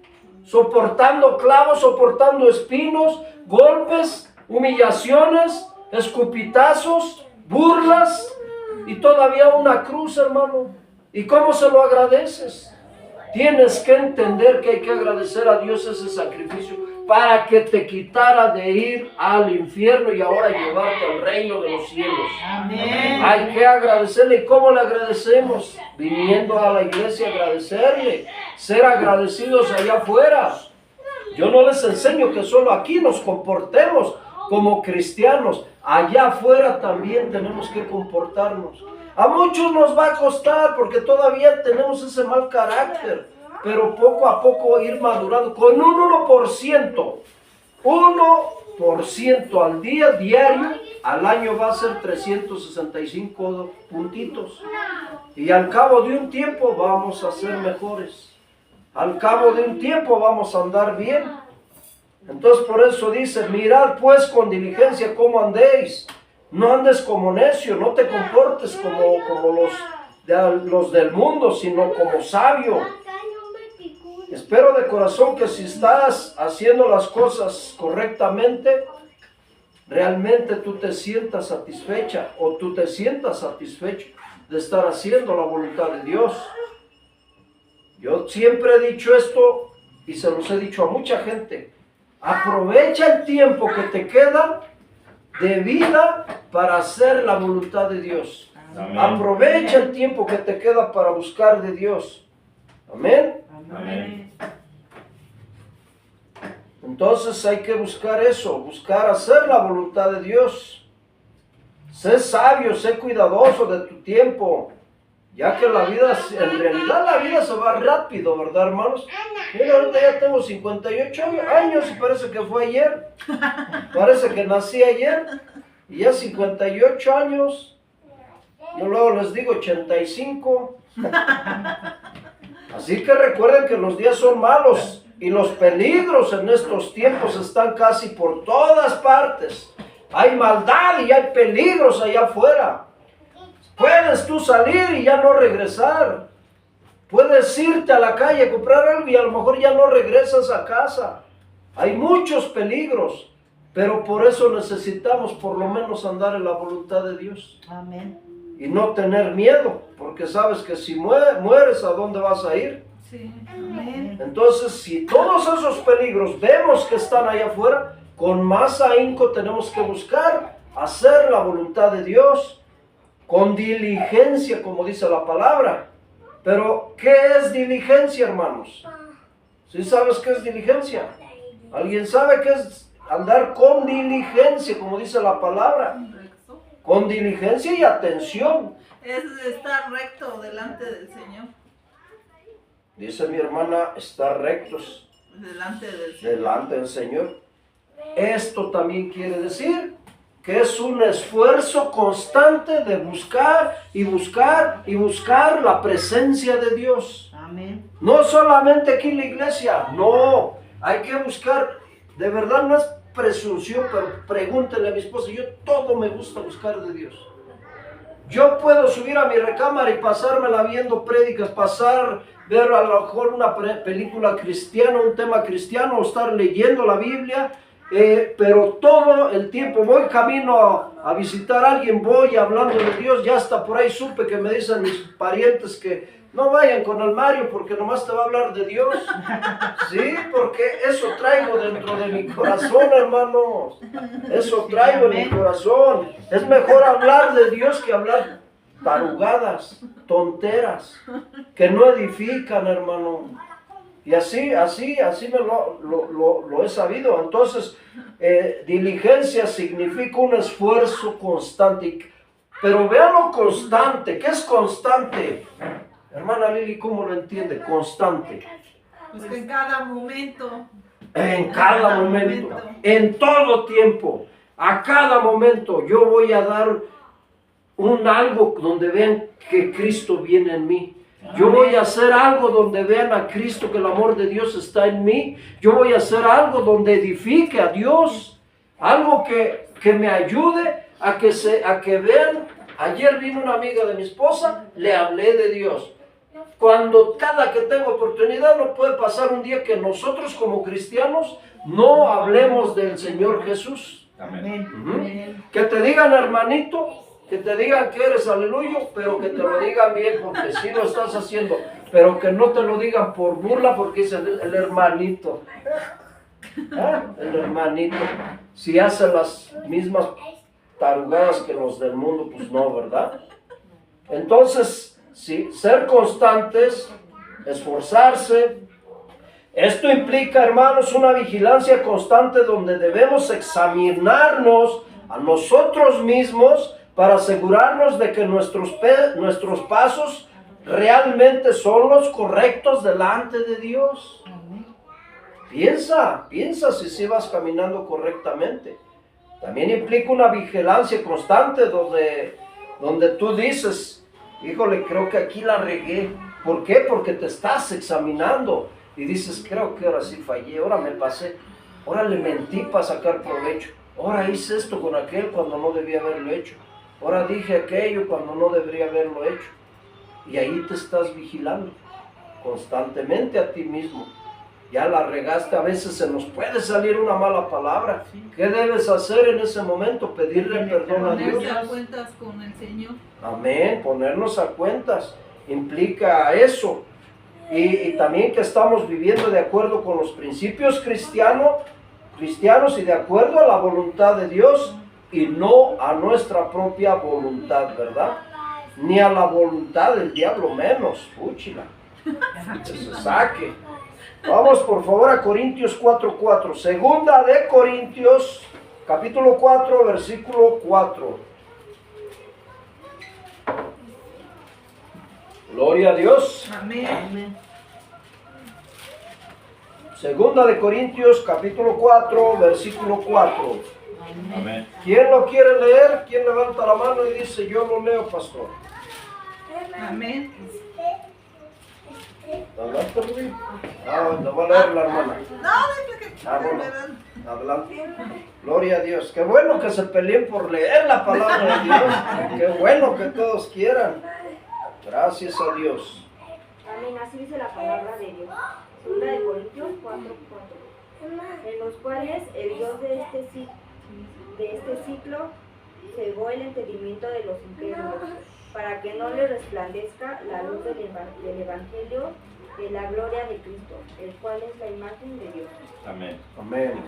Soportando clavos, soportando espinos, golpes, humillaciones, escupitazos, burlas y todavía una cruz, hermano. ¿Y cómo se lo agradeces? Tienes que entender que hay que agradecer a Dios ese sacrificio para que te quitara de ir al infierno y ahora llevarte al reino de los cielos. Amén. Hay que agradecerle. ¿Y cómo le agradecemos? Viniendo a la iglesia a agradecerle, ser agradecidos allá afuera. Yo no les enseño que solo aquí nos comportemos como cristianos. Allá afuera también tenemos que comportarnos. A muchos nos va a costar porque todavía tenemos ese mal carácter, pero poco a poco ir madurando con un 1% al día, diario, al año va a ser 365 puntitos. Y al cabo de un tiempo vamos a ser mejores. Al cabo de un tiempo vamos a andar bien. Entonces por eso dice, mirad pues con diligencia cómo andéis. No andes como necio, no te comportes como los del mundo, sino como sabio. Espero de corazón que si estás haciendo las cosas correctamente, realmente tú te sientas satisfecha o tú te sientas satisfecho de estar haciendo la voluntad de Dios. Yo siempre he dicho esto y se los he dicho a mucha gente. Aprovecha el tiempo que te queda de vida para hacer la voluntad de Dios. Amén. Aprovecha el tiempo que te queda para buscar de Dios. Amén. Amén. Entonces hay que buscar eso, buscar hacer la voluntad de Dios. Sé sabio, sé cuidadoso de tu tiempo, ya que la vida, en realidad la vida se va rápido, ¿verdad, hermanos? Mira, ahorita ya tengo 58 años y parece que fue ayer. Parece que nací ayer y ya 58 años. Yo luego les digo 85. Así que recuerden que los días son malos y los peligros en estos tiempos están casi por todas partes. Hay maldad y hay peligros allá afuera. Puedes tú salir y ya no regresar. Puedes irte a la calle a comprar algo y a lo mejor ya no regresas a casa. Hay muchos peligros, pero por eso necesitamos por lo menos andar en la voluntad de Dios. Amén. Y no tener miedo, porque sabes que si mueres, ¿a dónde vas a ir? Sí. Amén. Entonces, si todos esos peligros vemos que están allá afuera, con más ahínco tenemos que buscar hacer la voluntad de Dios, con diligencia, como dice la palabra. Pero, ¿qué es diligencia, hermanos? ¿Sí sabes qué es diligencia? ¿Alguien sabe qué es andar con diligencia, como dice la palabra? Recto. Con diligencia y atención. Es estar recto delante del Señor. Dice mi hermana, estar rectos Delante del Señor. delante del Señor. Esto también quiere decir que es un esfuerzo constante de buscar y buscar y buscar la presencia de Dios. Amén. No solamente aquí en la iglesia, no, hay que buscar, de verdad no es presunción, pero pregúntenle a mi esposa, yo todo me gusta buscar de Dios. Yo puedo subir a mi recámara y pasármela viendo prédicas, ver a lo mejor una película cristiana, un tema cristiano, o estar leyendo la Biblia, pero todo el tiempo voy camino a visitar a alguien, voy hablando de Dios, ya hasta por ahí supe que me dicen mis parientes que no vayan con el Mario porque nomás te va a hablar de Dios. Sí, porque eso traigo dentro de mi corazón, hermanos. Eso traigo en mi corazón. Es mejor hablar de Dios que hablar tarugadas, tonteras, que no edifican, hermano. Y así me lo he sabido. Entonces, diligencia significa un esfuerzo constante. Pero vean lo constante. ¿Qué es constante? Hermana Lili, ¿cómo lo entiende? Constante. Pues que en cada momento. En cada momento. En todo tiempo. A cada momento yo voy a dar algo donde vean que Cristo viene en mí. Yo voy a hacer algo donde vean a Cristo, que el amor de Dios está en mí. Yo voy a hacer algo donde edifique a Dios. Algo que me ayude a que vean. Ayer vino una amiga de mi esposa, le hablé de Dios. Cada que tengo oportunidad, no puede pasar un día que nosotros como cristianos no hablemos del Señor Jesús. Amén. Amén. Que te digan hermanito, que te digan que eres aleluya, pero que te lo digan bien, porque sí lo estás haciendo, pero que no te lo digan por burla, porque es el hermanito. El hermanito. Si hace las mismas tarugadas que los del mundo, pues no, ¿verdad? Entonces, sí, ser constantes, esforzarse. Esto implica, hermanos, una vigilancia constante donde debemos examinarnos a nosotros mismos para asegurarnos de que nuestros pasos realmente son los correctos delante de Dios. Piensa si vas caminando correctamente. También implica una vigilancia constante donde tú dices, híjole, creo que aquí la regué. ¿Por qué? Porque te estás examinando y dices, creo que ahora sí fallé, ahora me pasé, ahora le mentí para sacar provecho, ahora hice esto con aquel cuando no debía haberlo hecho, ahora dije aquello cuando no debería haberlo hecho. Y ahí te estás vigilando constantemente a ti mismo. Ya la regaste, a veces se nos puede salir una mala palabra. ¿Qué debes hacer en ese momento? Pedirle perdón a Dios. Ponerse a cuentas con el Señor. Amén, ponernos a cuentas implica eso. Y también que estamos viviendo de acuerdo con los principios cristianos y de acuerdo a la voluntad de Dios y no a nuestra propia voluntad, ¿verdad? Ni a la voluntad del diablo menos, fúchila, que se saque. Vamos por favor a Corintios 4:4. Segunda de Corintios, capítulo 4, versículo 4. Gloria a Dios. Amén. Segunda de Corintios, capítulo 4, versículo 4. Amén. ¿Quién lo quiere leer? ¿Quién levanta la mano y dice, yo lo leo, pastor? Amén. Adelante, Rubí. Lo va a leer la hermana. No, Adelante. Gloria a Dios. Qué bueno que se peleen por leer la palabra de Dios. Qué bueno que todos quieran. Gracias a Dios. Amén, así dice la palabra de Dios. Segunda de Corintios 4:4. En los cuales el Dios de este ciclo cegó el entendimiento de los incrédulos, para que no les resplandezca la luz del Evangelio de la gloria de Cristo, el cual es la imagen de Dios. Amén. Amén.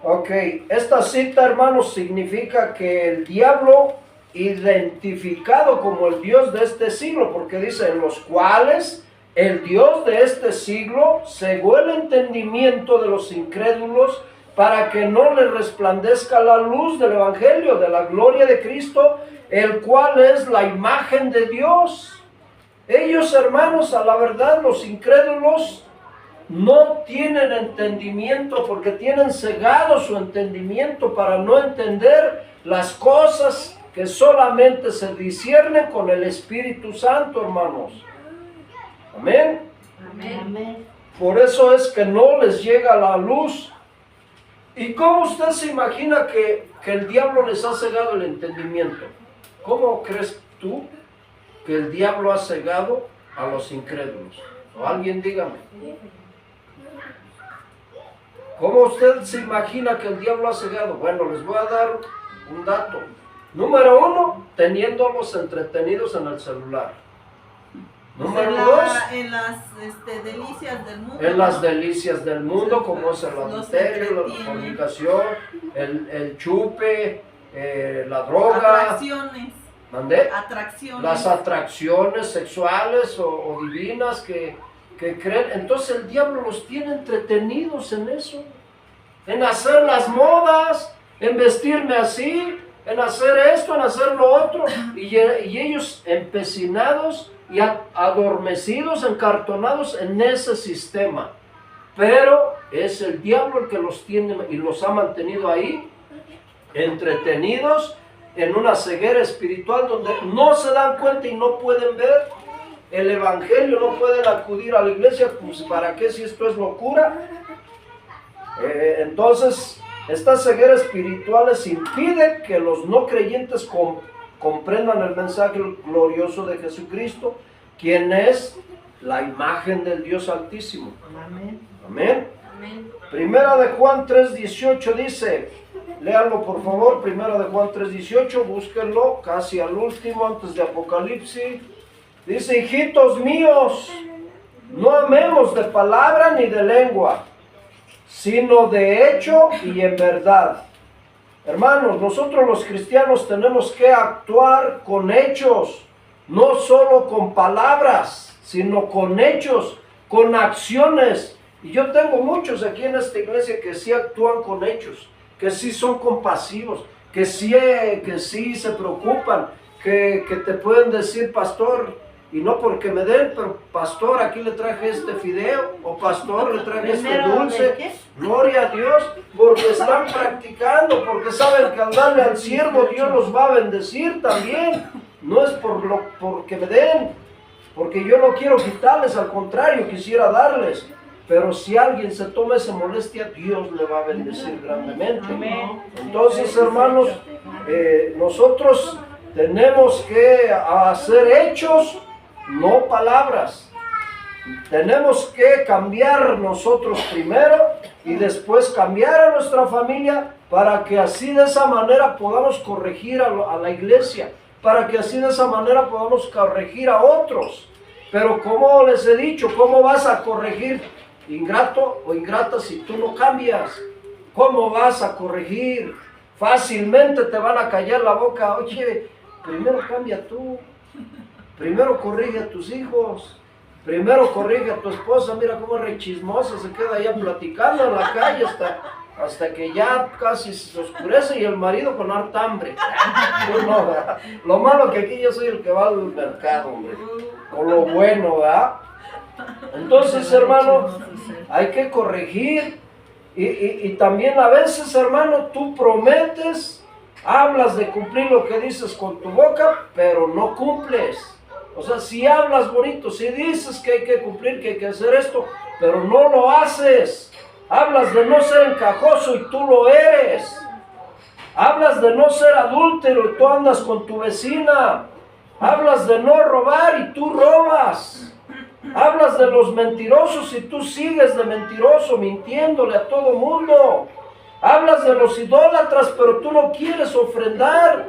Ok, esta cita, hermanos, significa que el diablo, identificado como el Dios de este siglo, porque dice, en los cuales el Dios de este siglo cegó el entendimiento de los incrédulos para que no les resplandezca la luz del Evangelio, de la gloria de Cristo, el cual es la imagen de Dios. Ellos, hermanos, a la verdad, los incrédulos no tienen entendimiento porque tienen cegado su entendimiento para no entender las cosas que solamente se disciernen con el Espíritu Santo, hermanos. Amén. Amén. Por eso es que no les llega la luz. ¿Y cómo usted se imagina que el diablo les ha cegado el entendimiento? ¿Cómo crees tú que el diablo ha cegado a los incrédulos? O alguien dígame. ¿Cómo usted se imagina que el diablo ha cegado? Bueno, les voy a dar un dato. Número 1, teniéndolos entretenidos en el celular. Número 2, en las delicias del mundo. en las delicias del mundo, como es el Los adulterio, la entretienen. fornicación, el chupe, la droga. Atracciones. ¿Mandé? Atracciones. Las atracciones sexuales o divinas que creen. Entonces el diablo los tiene entretenidos en eso, en hacer las modas, en vestirme así, en hacer esto, en hacer lo otro, y ellos empecinados y adormecidos, encartonados en ese sistema. Pero es el diablo el que los tiene y los ha mantenido ahí, entretenidos en una ceguera espiritual donde no se dan cuenta y no pueden ver el evangelio, no pueden acudir a la iglesia. Pues ¿para qué si esto es locura? Entonces esta ceguera espiritual les impide que los no creyentes comprendan el mensaje glorioso de Jesucristo, quien es la imagen del Dios Altísimo. Amén. Amén. Amén. Primera de Juan 3:18 dice, léanlo por favor, Primera de Juan 3:18, búsquenlo casi al último, antes de Apocalipsis. Dice, hijitos míos, no amemos de palabra ni de lengua, sino de hecho y en verdad. Hermanos, nosotros los cristianos tenemos que actuar con hechos, no solo con palabras, sino con hechos, con acciones. Y yo tengo muchos aquí en esta iglesia que sí actúan con hechos, que sí son compasivos, que sí se preocupan, que te pueden decir, pastor, y no porque me den, pero pastor, aquí le traje este fideo, o pastor, le traje este ¿Primero de dulce. qué? Gloria a Dios, porque están practicando, porque saben que al darle al siervo Dios los va a bendecir también. No es porque me den, porque yo no quiero quitarles, al contrario, quisiera darles. Pero si alguien se toma esa molestia, Dios le va a bendecir grandemente. Amén. Entonces, hermanos, nosotros tenemos que hacer hechos, no palabras. Tenemos que cambiar nosotros primero y después cambiar a nuestra familia para que así de esa manera podamos corregir a la iglesia, para que así de esa manera podamos corregir a otros. Pero como les he dicho, ¿cómo vas a corregir, ingrato o ingrata, si tú no cambias? ¿Cómo vas a corregir? Fácilmente te van a callar la boca. Oye, primero cambia tú, primero corrige a tus hijos, primero corrige a tu esposa. Mira cómo es re chismosa, se queda allá platicando en la calle hasta que ya casi se oscurece y el marido con harta hambre. No, ¿verdad? Lo malo que aquí yo soy el que va al mercado, hombre, con lo bueno, ¿verdad? Entonces, hermano, hay que corregir y también a veces, hermano, tú prometes, hablas de cumplir lo que dices con tu boca, pero no cumples. O sea, si hablas bonito, si dices que hay que cumplir, que hay que hacer esto, pero no lo haces. Hablas de no ser encajoso y tú lo eres. Hablas de no ser adúltero y tú andas con tu vecina. Hablas de no robar y tú robas. Hablas de los mentirosos y tú sigues de mentiroso, mintiéndole a todo mundo. Hablas de los idólatras, pero tú no quieres ofrendar.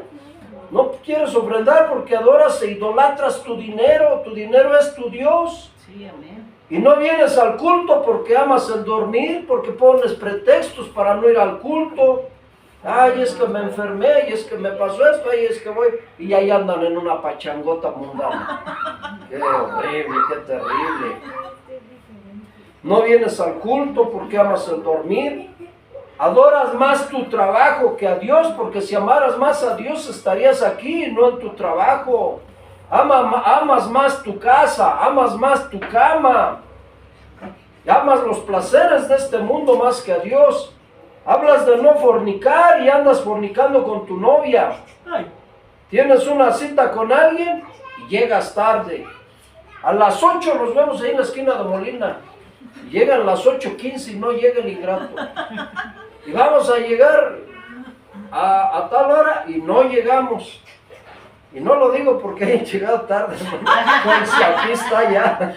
No quieres ofrendar porque adoras e idolatras tu dinero es tu Dios. Sí, amén. Y no vienes al culto porque amas el dormir, porque pones pretextos para no ir al culto. Ay, es que me enfermé, y es que me pasó esto, ay, es que voy. Y ahí andan en una pachangota mundana. Qué horrible, qué terrible. No vienes al culto porque amas el dormir. Adoras más tu trabajo que a Dios, porque si amaras más a Dios estarías aquí, no en tu trabajo. Amas más tu casa, amas más tu cama. Amas los placeres de este mundo más que a Dios. Hablas de no fornicar y andas fornicando con tu novia. Tienes una cita con alguien y llegas tarde. A las 8 nos vemos ahí en la esquina de Molina. Llegan las 8:15 y no llega el ingrato. Y vamos a llegar a tal hora y no llegamos. Y no lo digo porque hayan llegado tarde, pues aquí está ya.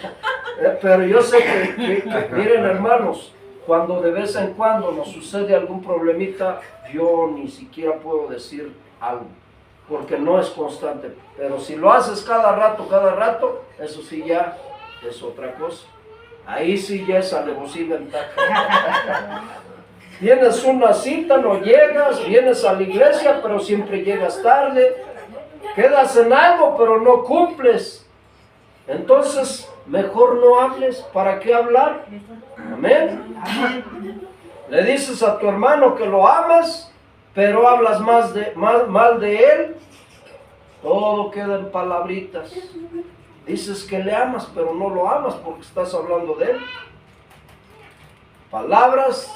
Pero yo sé que miren, hermanos, cuando de vez en cuando nos sucede algún problemita, yo ni siquiera puedo decir algo, porque no es constante. Pero si lo haces cada rato, eso sí ya es otra cosa. Ahí sí ya es alevosía y ventaja. Tienes una cita, no llegas, vienes a la iglesia, pero siempre llegas tarde, quedas en algo, pero no cumples. Entonces, mejor no hables. ¿Para qué hablar? Amén. Le dices a tu hermano que lo amas, pero hablas mal de él. Todo queda en palabritas. Dices que le amas, pero no lo amas porque estás hablando de él. Palabras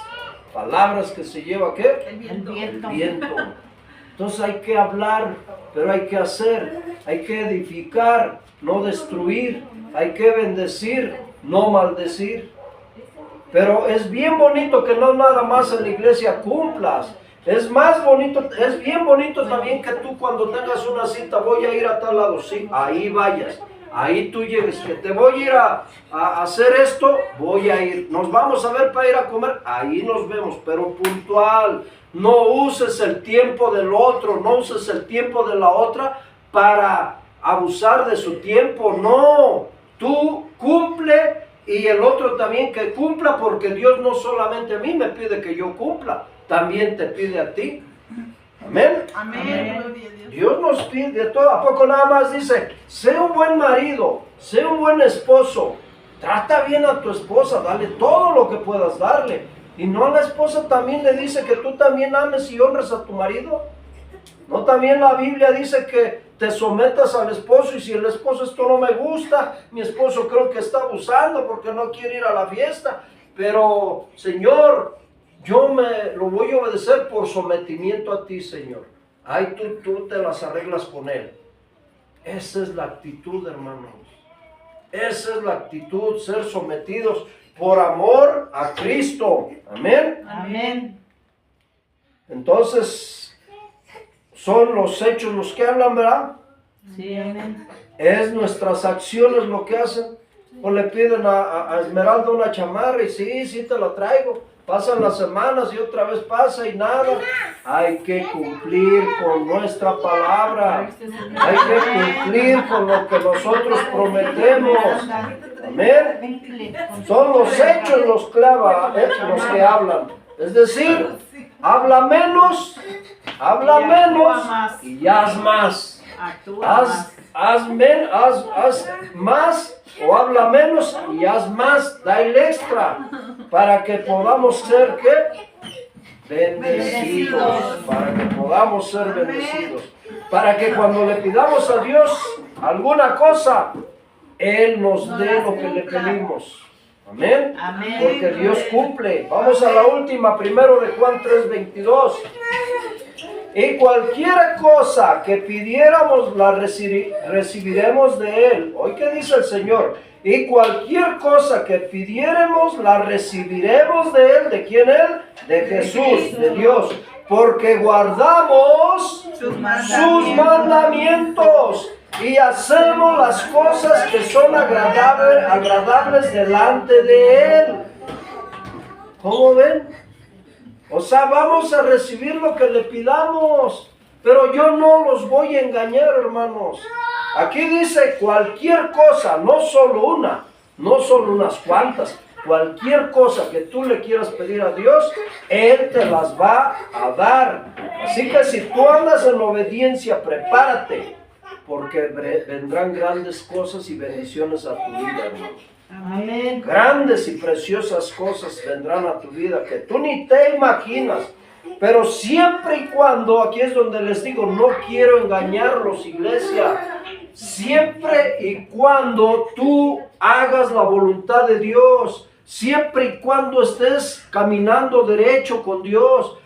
que se lleva ¿qué? El viento. Entonces hay que hablar, pero hay que hacer, hay que edificar, no destruir, hay que bendecir, no maldecir. Pero es bien bonito que no nada más en la iglesia cumplas. Es más bonito, es bien bonito también que tú cuando tengas una cita, voy a ir a tal lado, sí, ahí vayas. Ahí tú llegues, que te voy a ir a hacer esto, voy a ir. Nos vamos a ver para ir a comer, ahí nos vemos, pero puntual. No uses el tiempo del otro, no uses el tiempo de la otra para abusar de su tiempo. No, tú cumple y el otro también que cumpla, porque Dios no solamente a mí me pide que yo cumpla, también te pide a ti. Amén. Amén. Dios nos pide todo. ¿A poco nada más dice, sé un buen marido, sé un buen esposo, trata bien a tu esposa, dale todo lo que puedas darle? Y no, a la esposa también le dice que tú también ames y honres a tu marido. No, también la Biblia dice que te sometas al esposo, y si el esposo esto no me gusta, mi esposo creo que está abusando porque no quiere ir a la fiesta, pero Señor, yo lo voy a obedecer por sometimiento a ti, Señor. Ay, tú te las arreglas con él. Esa es la actitud, hermanos. Esa es la actitud, ser sometidos por amor a Cristo. Amén. Amén. Entonces, son los hechos los que hablan, ¿verdad? Sí, amén. Es nuestras acciones lo que hacen. O le piden a Esmeralda una chamarra y sí te la traigo. Pasan las semanas y otra vez pasa y nada. Hay que cumplir con nuestra palabra. Hay que cumplir con lo que nosotros prometemos. Amén. Son los hechos los que hablan. Es decir, habla menos y haz más. Haz más o habla menos y haz más, da el extra para que podamos ser ¿qué? Bendecidos, para que podamos ser bendecidos, para que cuando le pidamos a Dios alguna cosa, Él nos dé lo que le pedimos. Amén. Amén. Porque Dios cumple. Vamos a la última, primero de Juan 3:22. Y cualquier cosa que pidiéramos la recibiremos de Él. ¿Hoy qué dice el Señor? Y cualquier cosa que pidiéramos la recibiremos de Él. ¿De quién Él? De Jesús, de Dios. Porque guardamos sus mandamientos y hacemos las cosas que son agradables delante de Él. ¿Cómo ven? O sea, vamos a recibir lo que le pidamos, pero yo no los voy a engañar, hermanos. Aquí dice cualquier cosa, no solo una, no solo unas cuantas. Cualquier cosa que tú le quieras pedir a Dios, Él te las va a dar. Así que si tú andas en obediencia, prepárate, porque vendrán grandes cosas y bendiciones a tu vida, hermanos. Amén. Grandes y preciosas cosas vendrán a tu vida que tú ni te imaginas. Pero siempre y cuando, aquí es donde les digo, no quiero engañarlos, iglesia. Siempre y cuando tú hagas la voluntad de Dios, siempre y cuando estés caminando derecho con Dios.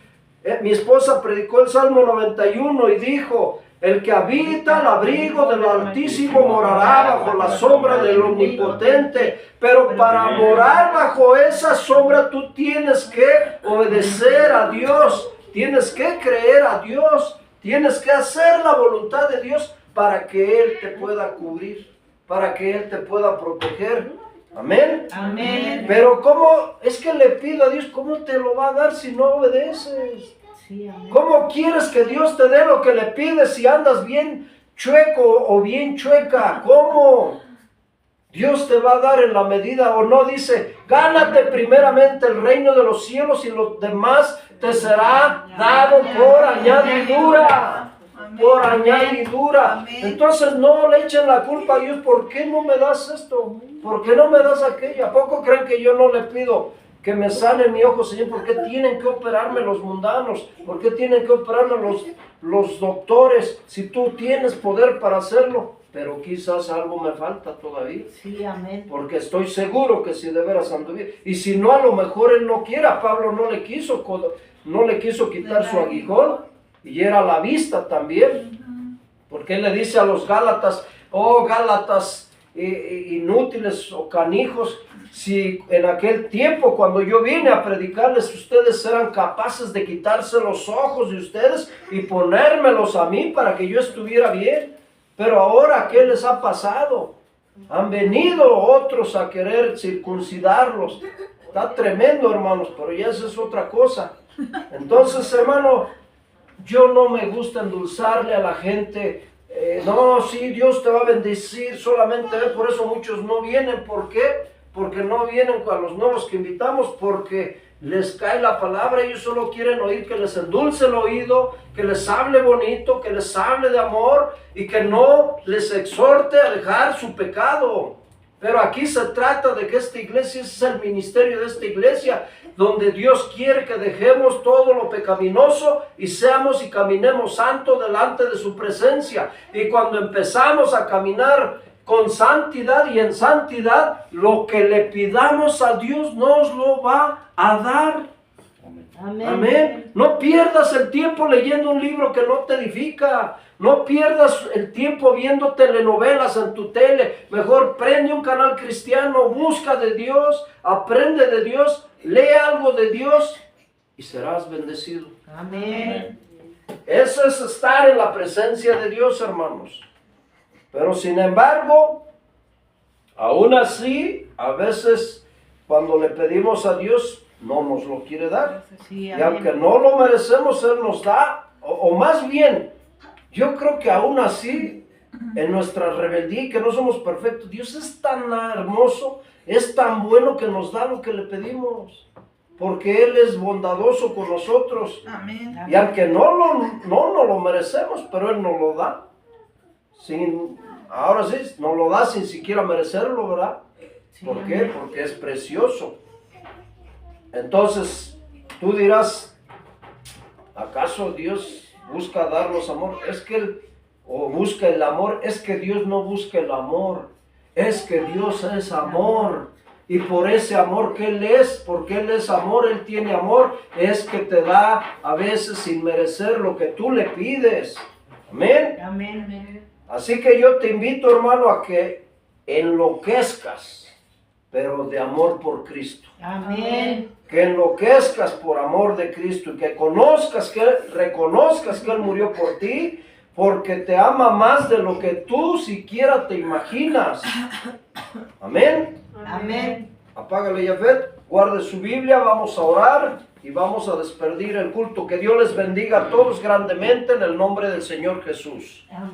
Mi esposa predicó el Salmo 91 y dijo: el que habita al abrigo del Altísimo morará bajo la sombra del Omnipotente. Pero para morar bajo esa sombra tú tienes que obedecer a Dios, tienes que creer a Dios, tienes que hacer la voluntad de Dios para que Él te pueda cubrir, para que Él te pueda proteger. Amén. Amén. Pero ¿cómo? Es que le pido a Dios, ¿cómo te lo va a dar si no obedeces? Sí, amén. ¿Cómo quieres que Dios te dé lo que le pides si andas bien chueco o bien chueca? ¿Cómo? Dios te va a dar en la medida, o no, dice, gánate primeramente el reino de los cielos y lo demás te será dado por añadidura. Por añadidura. Amén. Entonces no le echen la culpa a Dios. ¿Por qué no me das esto? ¿Por qué no me das aquello? ¿A poco creen que yo no le pido que me sane mi ojo, Señor? ¿Por qué tienen que operarme los mundanos? ¿Por qué tienen que operarme los doctores? Si tú tienes poder para hacerlo. Pero quizás algo me falta todavía. Sí, amén. Porque estoy seguro que si de veras anduviera. Y si no, a lo mejor él no quiere. A Pablo no le quiso quitar su aguijón. Y era la vista también. Porque él le dice a los Gálatas, oh Gálatas inútiles o canijos, si en aquel tiempo cuando yo vine a predicarles, ustedes eran capaces de quitarse los ojos de ustedes y ponérmelos a mí para que yo estuviera bien. Pero ahora, ¿qué les ha pasado? Han venido otros a querer circuncidarlos. Está tremendo, hermanos, pero ya eso es otra cosa. Entonces, hermano, yo no me gusta endulzarle a la gente. No, sí, Dios te va a bendecir solamente. Por eso muchos no vienen. ¿Por qué? Porque no vienen a los nuevos que invitamos, porque les cae la palabra. Ellos solo quieren oír que les endulce el oído, que les hable bonito, que les hable de amor y que no les exhorte a dejar su pecado. Pero aquí se trata de que esta iglesia, ese es el ministerio de esta iglesia, donde Dios quiere que dejemos todo lo pecaminoso y seamos y caminemos santo delante de su presencia. Y cuando empezamos a caminar con santidad y en santidad, lo que le pidamos a Dios nos lo va a dar. Amén. Amén. No pierdas el tiempo leyendo un libro que no te edifica. No pierdas el tiempo viendo telenovelas en tu tele. Mejor prende un canal cristiano, busca de Dios, aprende de Dios, lee algo de Dios y serás bendecido. Amén. Eso es estar en la presencia de Dios, hermanos. Pero sin embargo, aún así, a veces cuando le pedimos a Dios, no nos lo quiere dar. Sí, Y amén. aunque no lo merecemos, Él nos da, o más bien, yo creo que aún así, en nuestra rebeldía y que no somos perfectos, Dios es tan hermoso, es tan bueno que nos da lo que le pedimos, porque Él es bondadoso con nosotros. Amén. Y aunque no nos lo merecemos, pero Él nos lo da. Ahora sí, nos lo da sin siquiera merecerlo, ¿verdad? Sí, ¿Por qué? amén. Porque es precioso. Entonces, tú dirás, ¿acaso Dios busca darnos amor? Es que Él, o busca el amor, es que Dios no busca el amor, es que Dios es amor. Y por ese amor que Él es, porque Él es amor, Él tiene amor, es que te da a veces sin merecer lo que tú le pides. Amén. Amén. Así que yo te invito, hermano, a que enloquezcas, pero de amor por Cristo. Amén. Que enloquezcas por amor de Cristo y que reconozcas que Él murió por ti, porque te ama más de lo que tú siquiera te imaginas. Amén. Amén. Apágale, Yafet, guarde su Biblia, vamos a orar y vamos a despedir el culto. Que Dios les bendiga a todos grandemente en el nombre del Señor Jesús. Amén.